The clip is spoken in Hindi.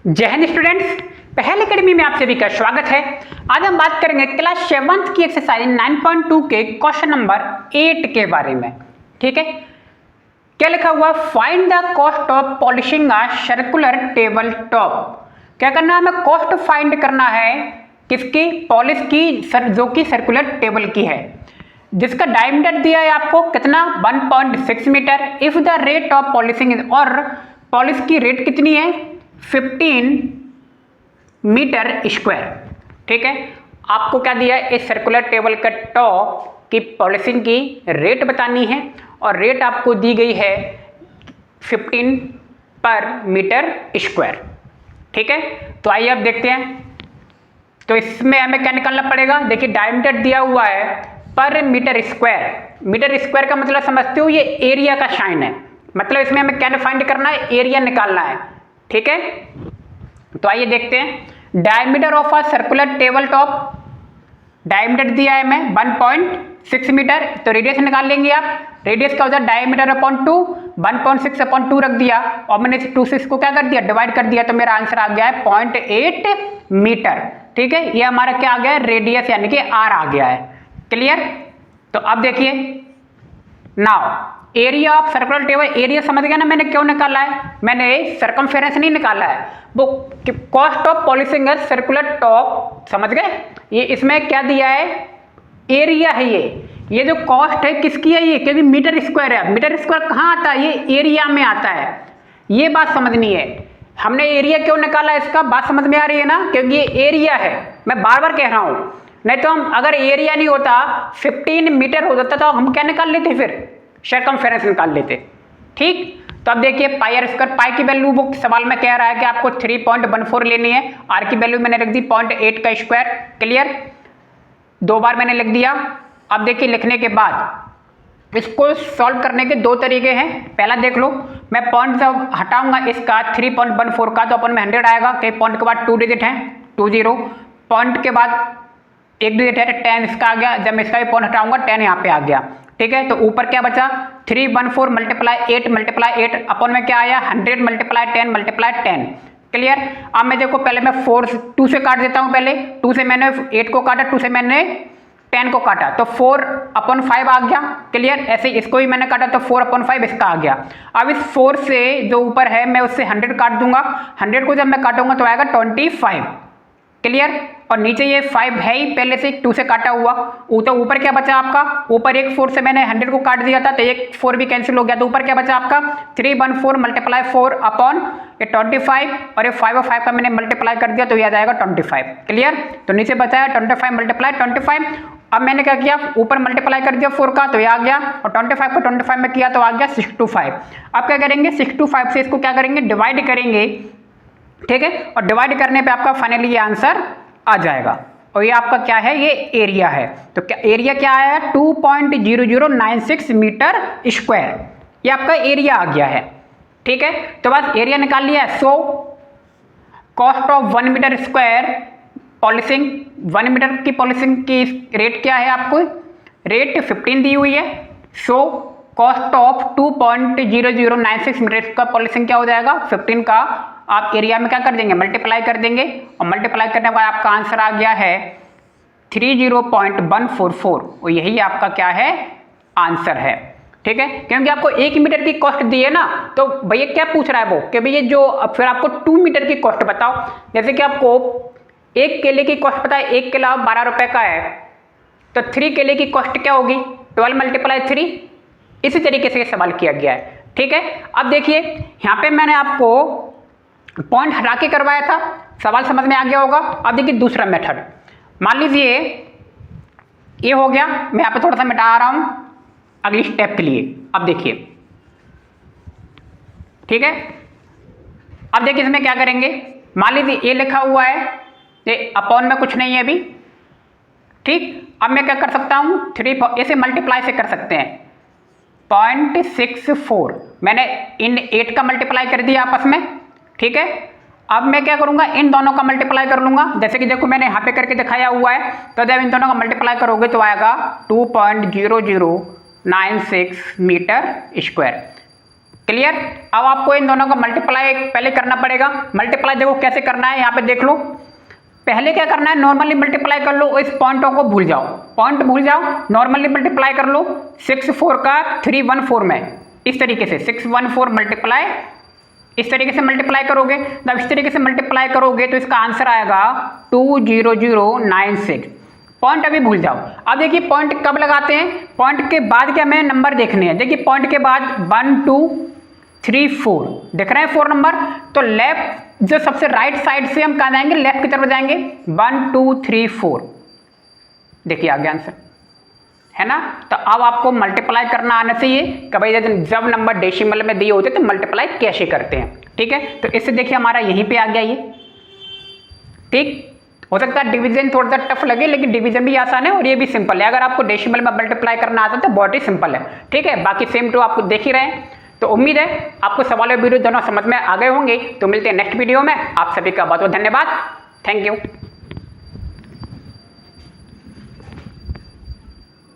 जय हिंद स्टूडेंट्स, पहल एकेडमी में आप सभी का स्वागत है। आज हम बात करेंगे क्लास 7th की एक्सरसाइज 9.2 के क्वेश्चन नंबर 8 के बारे में। ठीक है, क्या लिखा हुआ? Find the cost of polishing a circular table top. क्या करना है? हमें कॉस्ट फाइंड करना है किसकी? पॉलिश की, जो कि सर्कुलर टेबल की है, जिसका डायमीटर दिया है आपको कितना? 1.6 meter. If the rate of polishing is, और पॉलिश की रेट कितनी है? 15 मीटर स्क्वायर। ठीक है, आपको क्या दिया है? इस सर्कुलर टेबल का टॉप की पॉलिशिंग की रेट बतानी है और रेट आपको दी गई है 15 पर मीटर स्क्वायर। ठीक है, तो आइए अब देखते हैं। तो इसमें हमें क्या निकालना पड़ेगा? देखिए, डायमीटर दिया हुआ है पर मीटर स्क्वायर। मीटर स्क्वायर का मतलब समझते हो, ये एरिया का साइन है। मतलब इसमें हमें क्या फाइंड करना है? एरिया निकालना है। ठीक है, तो आइए देखते हैं। Diameter of a circular table top, diameter दिया है हमें 1.6 मीटर, तो रेडियस निकाल लेंगे आप। रेडियस क्या होता है? डायमीटर अपॉन 2, 1.6 अपॉन 2 रख दिया और मैंने 2 से इसको क्या कर दिया? डिवाइड कर दिया, तो मेरा आंसर आ गया है 0.8 मीटर। ठीक है, ये हमारा क्या आ गया है? रेडियस यानी कि आर आ गया है। क्लियर? तो अब देखिए, now area of circular table, area समझ गया ना मैंने क्यों निकाला है? मैंने सर्कमफेरेंस नहीं निकाला है, वो कॉस्ट ऑफ पॉलिशिंग है सर्कुलर टॉप। समझ गए? ये इसमें क्या दिया है? एरिया है। ये जो कॉस्ट है किसकी है? ये, क्योंकि मीटर स्क्वायर है। मीटर स्क्वायर कहाँ आता है? ये एरिया में आता है। ये बात समझनी है। हमने एरिया क्यों निकाला इसका? बात समझ में आ रही है ना? क्योंकि ये एरिया है, मैं बार बार कह रहा हूं। नहीं तो हम, अगर एरिया नहीं होता, 15 मीटर हो जाता, तो हम क्या निकाल लेते? फिर सर्कमफेरेंस निकाल लेते। ठीक, तो अब देखिए, पाई आर स्क्वायर, पाई की वैल्यू वो सवाल में कह रहा है कि आपको 3.14 लेनी है। आर की वैल्यू मैंने रख दी 0.8 का स्क्वायर। क्लियर? 2 बार मैंने लिख दिया। अब देखिए, लिखने के बाद इसको सॉल्व करने के 2 तरीके हैं। पहला देख लो, मैं पॉइंट जब हटाऊंगा इसका 3.14 का, तो अपन में 100 आएगा। कि पॉइंट के बाद 2 डिजिट है, 20। पॉइंट के बाद 1 डिजिट है, 10 इसका आ गया। जब मैं इसका भी पॉइंट हटाऊंगा, 10 यहाँ पे आ गया। ठीक है, तो ऊपर क्या बचा? 314 मल्टीप्लाई 8 अपन में क्या आया? 100 मल्टीप्लाई 10 मल्टीप्लाई 10। क्लियर? अब मैं देखो, पहले मैं 2 से काट देता हूं। पहले 2 से मैंने 8 को काटा, 2 से मैंने 10 को काटा, तो 4/5 आ गया। क्लियर? ऐसे इसको ही मैंने काटा, तो 4/5 इसका आ गया। अब इस 4 से जो ऊपर है, मैं उससे 100 काट दूंगा। 100 को जब मैं काटूंगा तो आएगा 25। क्लियर? और नीचे ये 5 है ही पहले से, 2 से काटा हुआ। तो ऊपर क्या बचा आपका? ऊपर एक 4 से मैंने 100 को काट दिया था, तो एक 4 भी कैंसिल हो गया। तो ऊपर क्या बचा आपका? 314 मल्टीप्लाई 4 अपॉन ये 25, और ये 5 और 5 का मैंने मल्टीप्लाई कर दिया, तो यह आ जाएगा 25। क्लियर? तो नीचे बचा है 25 मल्टीप्लाई 25। अब मैंने क्या किया? ऊपर मल्टीप्लाई कर दिया 4 का, तो ये आ गया, और 25 को 25 में किया तो आ गया 625। अब क्या करेंगे? 625 से इसको क्या करेंगे? डिवाइड करेंगे। ठीक है, और डिवाइड करने पे आपका फाइनली ये आंसर आ जाएगा। और ये आपका क्या है? ये एरिया है। तो क्या एरिया क्या आया है? 2.0096 मीटर स्क्वायर। ये आपका एरिया आ गया है। ठीक है, तो बस एरिया निकाल लिया। So cost of 1 meter square polishing, 1 meter की पॉलिशिंग की रेट क्या है? आपको रेट 15 दी हुई है। सो कॉस्ट ऑफ 2.0096 मीटर का पॉलिशिंग क्या हो जाएगा? 15 का आप एरिया में क्या कर देंगे? मल्टीप्लाई कर देंगे, और मल्टीप्लाई करने के बाद आपका आंसर आ गया है 30.144। और यही आपका क्या है? आंसर है। ठीक है, क्योंकि आपको 1 मीटर की कॉस्ट दी है ना, तो भैया क्या पूछ रहा है वो कि भैया जो, फिर आपको 2 मीटर की कॉस्ट बताओ। जैसे कि आपको 1 केले की कॉस्ट पता है, 1 केला 12 रुपए का है, तो 3 केले की कॉस्ट क्या होगी? 12 मल्टीप्लाई 3। इसी तरीके से सवाल किया गया है। ठीक है, अब देखिए, यहाँ पे मैंने आपको पॉइंट हटा के करवाया था, सवाल समझ में आ गया होगा। अब देखिए दूसरा मेथड, मान लीजिए ये हो गया, मैं यहाँ पे थोड़ा सा मिटा रहा हूं अगली स्टेप के लिए। अब देखिए, ठीक है, अब देखिए इसमें क्या करेंगे? मान लीजिए ये लिखा हुआ है, ये अपॉन में कुछ नहीं है अभी। ठीक, अब मैं क्या कर सकता हूं? 3 ऐसे मल्टीप्लाई से कर सकते हैं। 0.64 मैंने इन 8 का मल्टीप्लाई कर दिया आपस में। ठीक है, अब मैं क्या करूंगा? इन दोनों का मल्टीप्लाई कर लूंगा। जैसे कि देखो मैंने यहाँ पे करके दिखाया हुआ है, तो जब इन दोनों का मल्टीप्लाई करोगे तो आएगा 2.0096 मीटर स्क्वायर। क्लियर। अब आपको इन दोनों का मल्टीप्लाई पहले करना पड़ेगा। मल्टीप्लाई देखो कैसे करना है, यहाँ पे देख लो। पहले क्या करना है, नॉर्मली मल्टीप्लाई कर लो, इस पॉइंटों को भूल जाओ, पॉइंट भूल जाओ, नॉर्मली मल्टीप्लाई कर लो। 6 4 का 314 में इस तरीके से 614 मल्टीप्लाई इस तरीके से मल्टीप्लाई करोगे। जब इस तरीके से मल्टीप्लाई करोगे तो इसका आंसर आएगा 20096। पॉइंट अभी भूल जाओ। अब देखिए पॉइंट कब लगाते हैं, पॉइंट के बाद क्या हमें नंबर देखने हैं। देखिए पॉइंट के बाद 1 2 3 4 दिख रहे हैं 4 नंबर, तो लेफ्ट जो सबसे राइट साइड से हम कहाँ जाएंगे, लेफ्ट की तरफ जाएंगे। 1 2 3 4 देखिए आगे आंसर है ना। तो अब आपको मल्टीप्लाई करना आना चाहिए कि भाई जब नंबर डेसिमल में दिए होते तो मल्टीप्लाई कैसे करते हैं। ठीक है, तो इससे देखिए हमारा यहीं पे आ गया ये। ठीक, हो सकता है डिवीजन थोड़ा सा टफ लगे, लेकिन डिवीजन भी आसान है और ये भी सिंपल है। अगर आपको डेसिमल में मल्टीप्लाई करना आता है तो बहुत ही सिंपल है। ठीक है, बाकी सेम टू आपको देख ही रहे हैं। तो उम्मीद है आपको सवाल और वीडियो दोनों समझ में आ गए होंगे। तो मिलते हैं नेक्स्ट वीडियो में। आप सभी का बहुत बहुत धन्यवाद। Thank you.